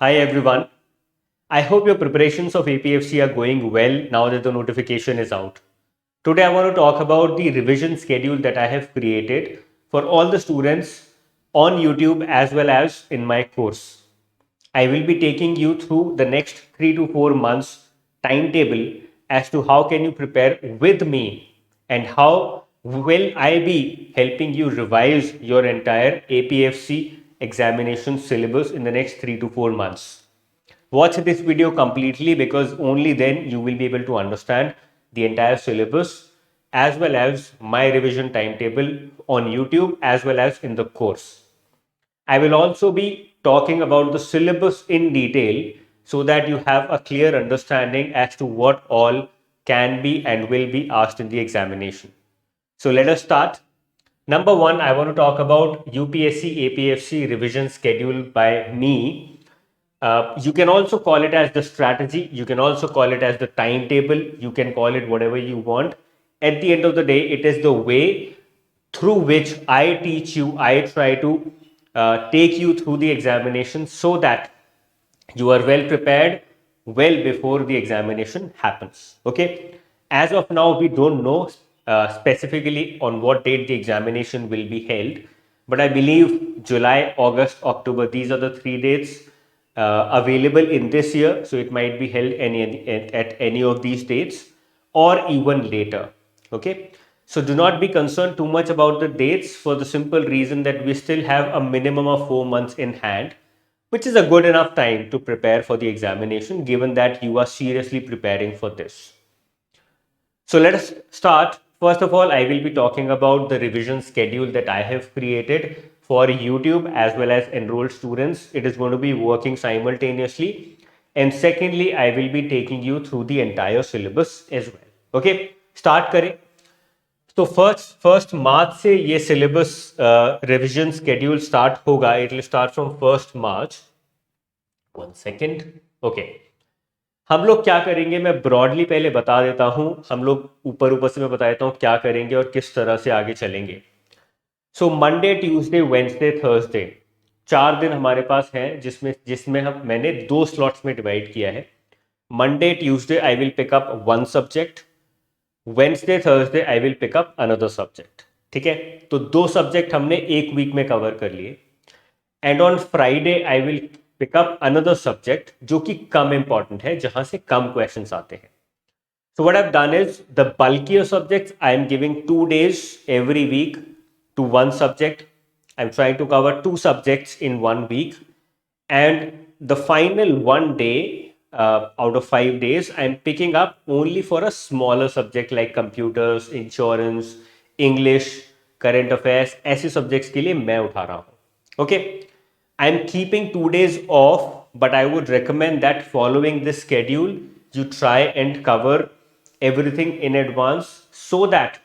Hi everyone. I hope your preparations of APFC are going well now that the notification is out. Today I want to talk about the revision schedule that I have created for all the students on YouTube as well as in my course. I will be taking you through the next 3 to 4 months timetable as to how can you prepare with me and how will I be helping you revise your entire APFC examination syllabus in the next 3 to 4 months. Watch this video completely because only then you will be able to understand the entire syllabus as well as my revision timetable on YouTube as well as in the course. I will also be talking about the syllabus in detail so that you have a clear understanding as to what all can be and will be asked in the examination. So let us start. Number one, I want to talk about UPSC APFC revision schedule by me. You can also call it as the strategy. You can also call it as the timetable. You can call it whatever you want. At the end of the day, it is the way through which I teach you. I try to take you through the examination so that you are well prepared well before the examination happens. Okay. As of now, we don't know specifically on what date the examination will be held, but I believe July, August, October, these are the 3 dates available in this year. So it might be held at any of these dates or even later. Okay. So do not be concerned too much about the dates for the simple reason that we still have a minimum of 4 months in hand, which is a good enough time to prepare for the examination given that you are seriously preparing for this. So let us start. First of all, I will be talking about the revision schedule that I have created for YouTube as well as enrolled students. It is going to be working simultaneously. And secondly, I will be taking you through the entire syllabus as well. Okay, start करें. तो first March से ये syllabus revision schedule start होगा. It will start from 1 March. 1 second. Okay, हम लोग क्या करेंगे मैं ब्रॉडली पहले बता देता हूं. हम लोग ऊपर ऊपर से मैं बता देता हूं क्या करेंगे और किस तरह से आगे चलेंगे. So Monday, Tuesday, Wednesday, Thursday 4 दिन हमारे पास हैं जिसमें जिसमें हम मैंने 2 स्लॉट्स में डिवाइड किया है. Monday Tuesday I will pick up 1 subject. Wednesday Thursday I will pick up another subject. ठीक है, तो 2 सब्जेक्ट हमने एक वीक में कवर कर लिए. And on Friday I will pick up another subject जो कि कम इंपॉर्टेंट है, जहां से कम क्वेश्चंस आते हैं. So what I've done is the bulkier subjects I am giving 2 days every week to one subject. I'm trying to cover 2 subjects in 1 week, and the final one day out of 5 days I'm picking up only for a smaller subject like computers, insurance, English, current affairs. ऐसे subjects के लिए मैं उठा रहा हूँ. Okay, I'm keeping 2 days off, but I would recommend that following this schedule you try and cover everything in advance so that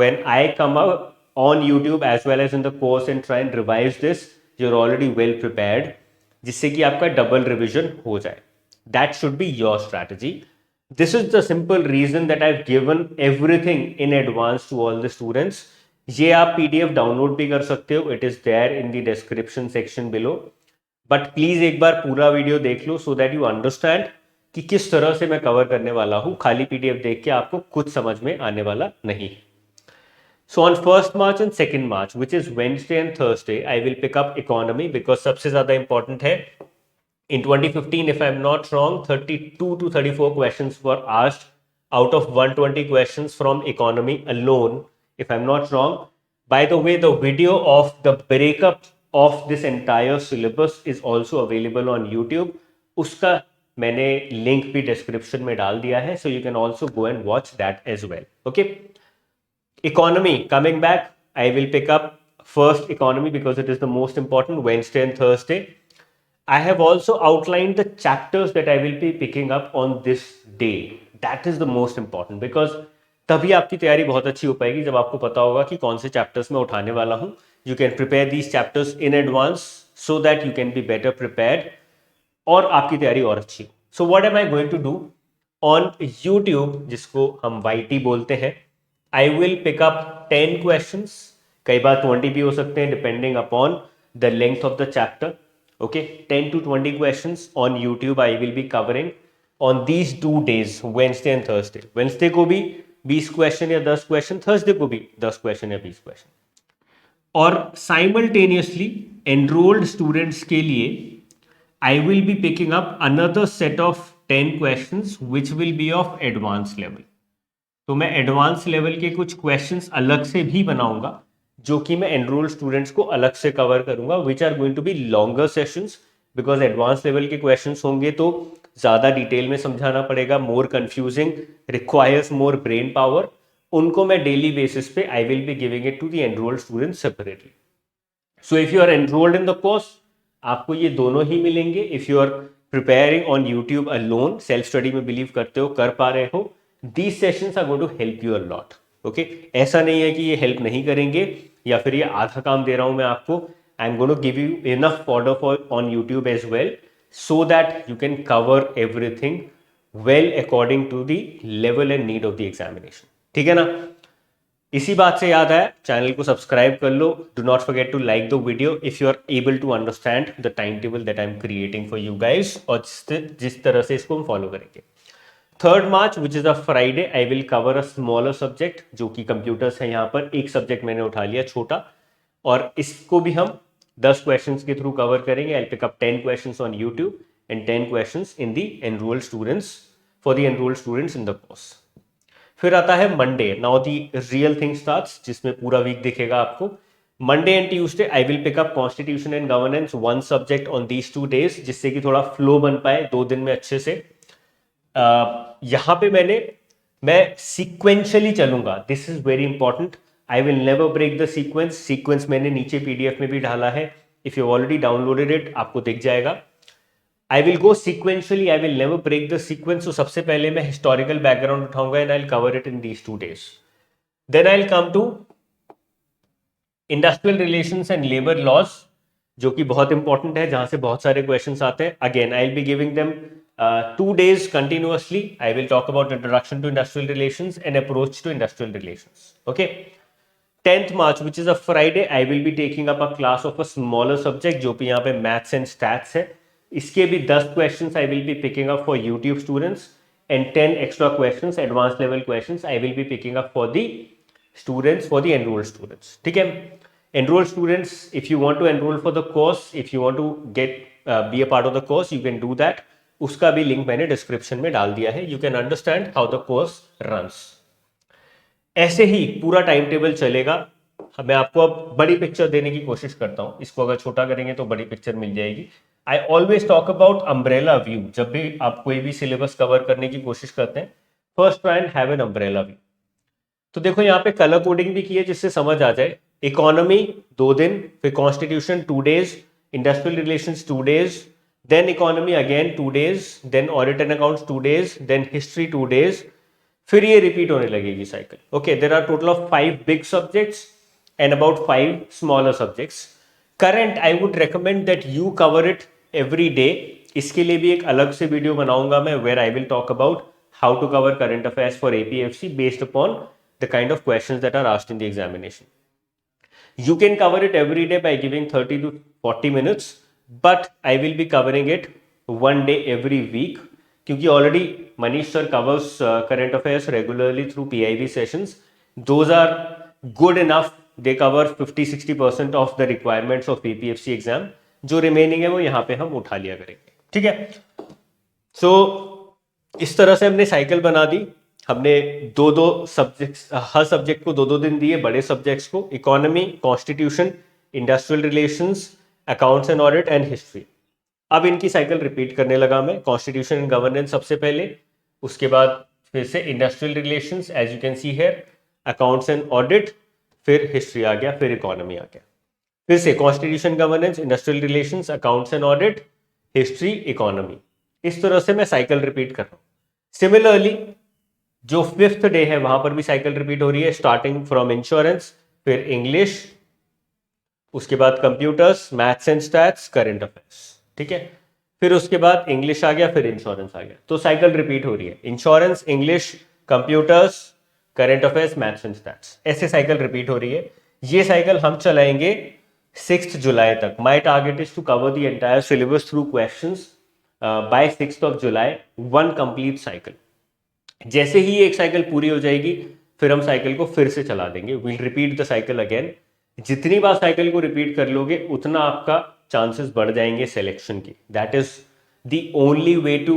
when I come up on YouTube as well as in the course and try and revise this, you're already well prepared, जिससे कि आपका double revision हो जाए. That should be your strategy. This is the simple reason that I've given everything in advance to all the students. ये आप PDF download भी कर सकते हो. It is there in the description section below. But please एक बार पूरा video देख लो सो दैट यू अंडरस्टैंड कि किस तरह से मैं कवर करने वाला हूं. खाली PDF देख के आपको कुछ समझ में आने वाला नहीं. So on 1st March and 2nd March, which is Wednesday and Thursday, I will pick up economy because सबसे ज़्यादा important है. In 2015, if I'm not wrong, 32 to 34 questions were asked out of 120 questions from economy alone, if I'm not wrong. By the way, the video of the breakup of this entire syllabus is also available on YouTube. उसका मैंने link भी description में डाल दिया है, so you can also go and watch that as well. Okay. Economy, coming back, I will pick up first economy because it is the most important, Wednesday and Thursday. I have also outlined the chapters that I will be picking up on this day. That is the most important because तभी आपकी तैयारी बहुत अच्छी हो पाएगी जब आपको पता होगा कि कौन से चैप्टर्स मैं उठाने वाला हूं. You can prepare these chapters in advance so that you can be better prepared और आपकी तैयारी और अच्छी हो. So what am I going to do on YouTube, जिसको हम YT बोलते हैं? I will pick up 10 questions. कई बार 20 भी हो सकते हैं depending upon the length of the chapter. Okay, 10 to 20 questions on YouTube I will be covering on these 2 days, Wednesday and Thursday. Wednesday को भी 20 क्वेश्चन या 10 क्वेश्चन, थर्सडे को भी 10 क्वेश्चन या 20 क्वेश्चन. और साइमल्टेनियसली एनरोल्ड स्टूडेंट्स के लिए I will be picking up another set of 10 questions which will be of advance level. तो मैं एडवांस लेवल के कुछ क्वेश्चंस अलग से भी बनाऊंगा जो कि मैं एनरोल्ड स्टूडेंट्स को अलग से कवर करूंगा, which are going to be longer sessions, because advance level के क्वेश्चंस होंगे तो ज़्यादा डिटेल में समझाना पड़ेगा, more confusing, requires more brain power. उनको मैं डेली बेसिस पे I will be giving it to the enrolled students separately. So if you are enrolled in the course, आपको ये दोनों ही मिलेंगे. If you are preparing on YouTube alone, self study में believe करते हो, कर पा रहे हो, these sessions are going to help you a lot. Okay, ऐसा नहीं है कि ये हेल्प नहीं करेंगे या फिर ये आधा काम दे रहा हूं मैं आपको. I am going to give you enough further for on YouTube as well, so that you can cover everything well according to the level and need of the examination. ठीक है ना. इसी बात से याद है, चैनल को सब्सक्राइब कर लो. Do not forget to like the video if you are able to understand the time table that I am creating for you guys, और जिस तरह से इसको हम फॉलो करेंगे. 3rd March which is a Friday, I will cover a smaller subject जो कि computers है. यहाँ पर एक सब्जेक्ट मैंने उठा लिया छोटा, और इसको भी हम 10 क्वेश्चंस के थ्रू कवर करेंगे. I pick up 10 questions on YouTube and 10 questions in the enrolled students, for the enrolled students in the course. फिर आता है Monday. Now the real thing starts, जिसमें पूरा वीक दिखेगा आपको. Monday and Tuesday I will pick up constitution and governance, one subject on these 2 days, जिससे कि थोड़ा फ्लो बन पाए 2 दिन में अच्छे से. यहां पे मैं सीक्वेंशियली चलूंगा. This is very important. I will never break the sequence मैंने नीचे पीडीएफ में भी डाला है. If you already downloaded it, आपको दिख जाएगा. I will go sequentially, I will never break the sequence. तो सबसे पहले मैं हिस्टोरिकल बैकग्राउंड उठाऊंगा and I will cover it in these 2 days. Then I will come to industrial relations and labour laws, जो कि बहुत इंपॉर्टेंट है, जहां से बहुत सारे क्वेश्चंस आते हैं. Again I will be giving them 2 days continuously. I will talk about introduction to industrial relations and approach to industrial relations. Okay. 10th March, which is a Friday, I will be taking up a class of a smaller subject, जो भी यहाँ पे maths and stats है. इसके भी 10 questions I will be picking up for YouTube students and 10 extra questions, advanced level questions, I will be picking up for the students, for the enrolled students. ठीक है. Enrolled students, if you want to enroll for the course, if you want to get be a part of the course, you can do that. उसका भी link मैंने description में डाल दिया है. You can understand how the course runs. ऐसे ही पूरा time table चलेगा. मैं आपको अब बड़ी पिक्चर देने की कोशिश करता हूं. इसको अगर छोटा करेंगे तो बड़ी पिक्चर मिल जाएगी. I always talk about umbrella view. जब भी आप कोई भी सिलेबस कवर करने की कोशिश करते हैं, first try and have an umbrella view. तो देखो यहाँ पे कलर कोडिंग भी की है जिससे समझ आ जाए. इकोनॉमी 2 दिन, फिर constitution 2 days, industrial relations 2 days, then economy again 2 days, then audit and accounts 2 days, then history 2 days. फिर ये रिपीट होने लगेगी cycle. Okay, there are total of 5 big subjects and about 5 smaller subjects. Current I would recommend that you cover it every day. इसके लिए भी एक अलग से वीडियो बनाऊंगा मैं, where I will talk about how to cover current affairs for APFC based upon the kind of questions that are asked in the examination. You can cover it every day by giving 30 to 40 minutes, but I will be covering it one day every week, क्योंकि already Manish sir covers current affairs regularly through PIB sessions. Those are good enough. They cover 50-60% of the requirements of APFC exam. जो remaining है वो यहाँ पे हम उठा लिया करेंगे. ठीक है. So इस तरह से हमने साइकिल बना दी. हमने 2-2 सब्जेक्ट्स, हर सब्जेक्ट को 2-2 दिन दिए. बड़े सब्जेक्ट्स को economy, constitution, industrial relations, accounts and audit and history. अब इनकी साइकिल रिपीट करने लगा मैं. कॉन्स्टिट्यूशन एंड गवर्नेंस सबसे पहले, उसके बाद फिर से industrial relations as you can see here, accounts and audit, फिर हिस्ट्री आ गया, फिर इकोनॉमी आ गया. फिर से constitution, governance, industrial relations, accounts and audit, history, economy. इस तरह से मैं साइकिल रिपीट कर रहा हूँ. सिमिलरली जो 5th डे है वहां पर भी साइकिल रिपीट हो रही है. स्टार्टिंग फ्रॉम इंश्योरेंस, फिर इंग्लिश, उसके बाद computers, maths and stats, current affairs. ठीक है. फिर उसके बाद इंग्लिश आ गया, फिर इंश्योरेंस आ गया. तो साइकिल रिपीट हो रही है. Insurance, English, computers, current affairs, maths and stats, ऐसे साइकिल रिपीट हो रही है. ये साइकिल हम चलाएंगे 6th July तक. My target is to cover the entire syllabus through questions by 6th of July, one complete cycle. जैसे ही एक साइकिल पूरी हो जाएगी फिर हम साइकिल को फिर से चला देंगे. Will repeat the cycle again. जितनी बार साइकिल को रिपीट कर लोगे उतना आपका चांसेस बढ़ जाएंगे सिलेक्शन की. That is the only way to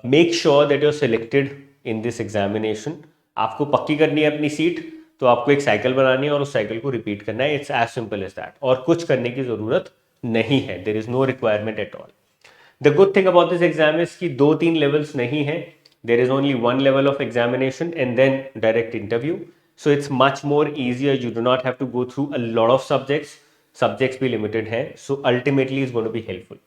make sure that you are selected in this examination. आपको पक्की करनी है अपनी सीट, तो आपको एक साइकिल बनानी है और उस साइकिल को रिपीट करना है. It's as simple as that. और कुछ करने की जरूरत नहीं है. There is no requirement at all. The good thing about this exam is कि 2-3 लेवल्स नहीं है. There is only one level of examination and then direct interview. So it's much more easier. You do not have to go through a lot of subjects. Subjects भी limited हैं. So ultimately it's going to be helpful.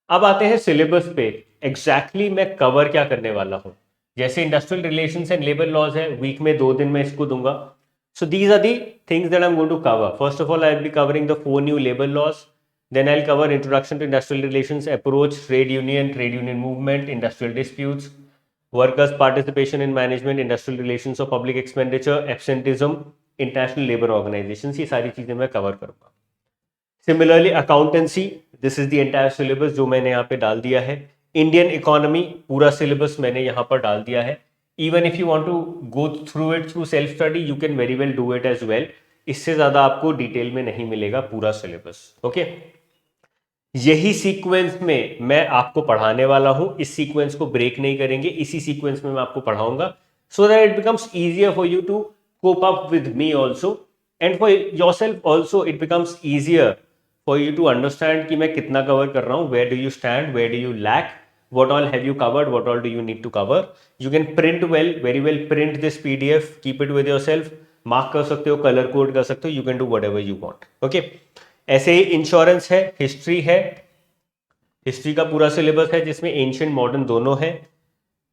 अब आते हैं syllabus पे. Exactly मैं cover क्या करने वाला हूँ. जैसे industrial relations and labour laws है, वीक में 2 दिन मैं इसको दूंगा. So these are the things that I'm going to cover. First of all, I'll be covering the 4 new labor laws. Then I'll cover introduction to industrial relations, approach, trade union movement, industrial disputes, workers participation in management, industrial relations of public expenditure, absenteeism, international labor organizations. ये सारी चीजें मैं cover करूंगा. Similarly accountancy, this is the entire syllabus जो मैंने यहाँ पे डाल दिया है. इंडियन इकोनॉमी पूरा सिलेबस मैंने यहाँ पर डाल दिया है. Even if you want to go through it through self study, you can very well do it as well. इससे ज्यादा आपको डिटेल में नहीं मिलेगा पूरा सिलेबस. ओके, यही सीक्वेंस में मैं आपको पढ़ाने वाला हूं. इस सीक्वेंस को ब्रेक नहीं करेंगे. इसी सीक्वेंस में मैं आपको पढ़ाऊंगा so that it becomes easier for you to cope up with me also, and for yourself also it becomes easier for you to understand कि मैं कितना कवर कर रहा हूं. Where do you stand, where do you lack, what all have you covered, what all do you need to cover. You can print very well print this PDF, keep it with yourself, mark कर सकते हो, color code कर सकते हो, you can do whatever you want. Okay, ऐसे ही insurance है, history है. हिस्ट्री का पूरा सिलेबस है जिसमें एंशियंट मॉडर्न दोनों है.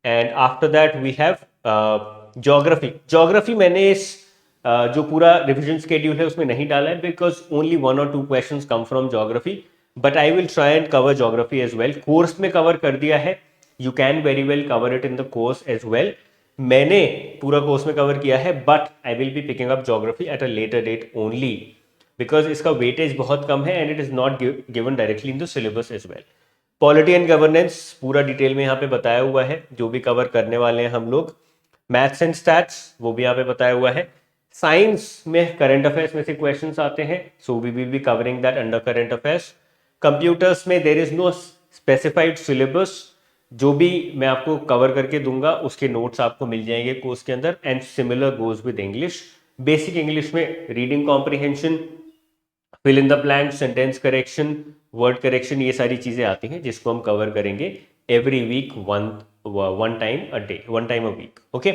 And after that we have geography. Geography मैंने इस जो पूरा रिविजन स्केड्यूल है उसमें नहीं डाला है because only 1 or 2 questions come from geography. But I will try and cover geography as well. Course में कवर कर दिया है. You can very well cover it in the course as well. मैंने पूरा कोर्स में कवर किया है but I will be picking up geography at a later date only because इसका वेटेज बहुत कम है and it is not given directly in the syllabus as well. Polity and governance पूरा डिटेल में यहाँ पे बताया हुआ है जो भी कवर करने वाले हैं हम लोग. मैथ्स एंड स्टैट्स वो भी यहाँ पे बताया हुआ है. साइंस में करंट अफेयर्स में से क्वेश्चंस आते हैं, so we will be covering that under current affairs. Computers में there is no specified syllabus. जो भी मैं आपको कवर करके दूंगा उसके नोट्स आपको मिल जाएंगे कोर्स के अंदर. And similar goes with English. Basic English में reading comprehension, fill in the blank, sentence correction, word correction, ये सारी चीजें आती हैं जिसको हम कवर करेंगे every week, one time a week. Okay,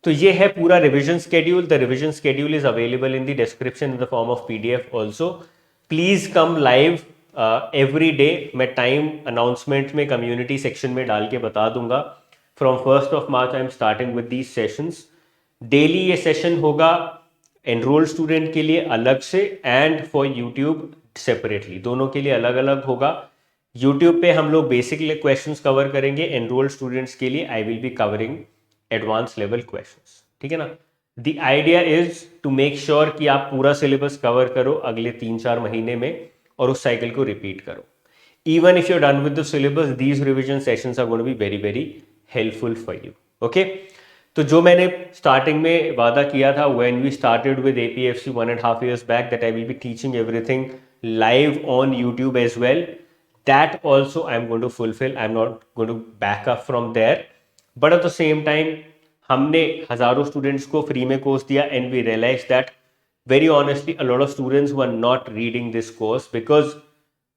तो ये है पूरा revision schedule. The revision schedule is available in the description in the form of PDF also. Please come live every day. मैं टाइम अनाउंसमेंट में community section में डाल के बता दूंगा. From 1st of March I am starting with these sessions. Daily ये session होगा enrolled student के लिए अलग से एंड फॉर यूट्यूब सेपरेटली. दोनों के लिए अलग अलग होगा. यूट्यूब पे हम लोग बेसिक क्वेश्चंस कवर करेंगे. एनरोल्ड स्टूडेंट्स के लिए I will be covering advance level questions. ठीक है ना. The idea is to make sure कि आप पूरा सिलेबस कवर करो अगले 3-4 महीने में और उस साइकिल को रिपीट करो. Even if you done with the syllabus, these revision sessions are going to be very very helpful for you. Okay, तो जो मैंने स्टार्टिंग में वादा किया था when we started with APFC 1.5 years back that I will be teaching everything live on YouTube as well, that also I'm going to fulfill. I'm not going to back up from there, but at the same time हमने हजारों students को free में course दिया and we realized that very honestly a lot of students were not reading this course because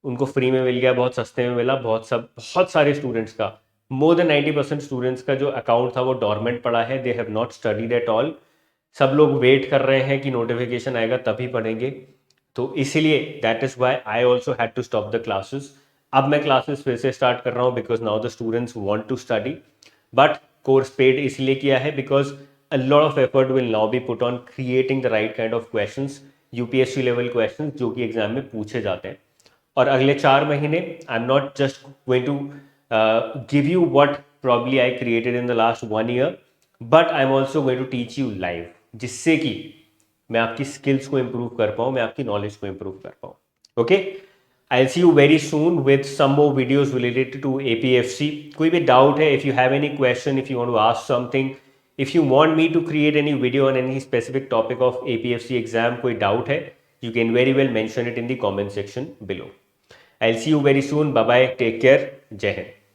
उनको free में मिल गया, बहुत सस्ते में मिला. बहुत सारे स्टूडेंट्स का, मोर देन 90% स्टूडेंट्स का जो अकाउंट था वो डॉर्मेंट पड़ा है. They have not studied at all. सब लोग वेट कर रहे हैं कि नोटिफिकेशन आएगा तभी पढ़ेंगे. तो इसीलिए that is why I also had to stop the classes. अब मैं क्लासेस फिर से स्टार्ट कर रहा हूँ because now the students want to study. But course paid इसलिए किया है because a lot of effort will now be put on creating the right kind of questions, UPSC level questions जो कि एग्जाम में पूछे जाते हैं. और अगले 4 महीने I am not just going to give you what probably I created in the last 1 year, but I am also going to teach you live, जिससे कि मैं आपकी स्किल्स को इम्प्रूव कर पाऊँ, मैं आपकी नॉलेज को इम्प्रूव कर पाऊँ. Okay, I'll see you very soon with some more videos related to APFC. कोई भी डाउट है, if you have any question, if you want to ask something, if you want me to create any video on any specific topic of APFC exam, कोई doubt है, you can very well mention it in the comment section below. I'll see you very soon. Bye bye. Take care. Jai Hind.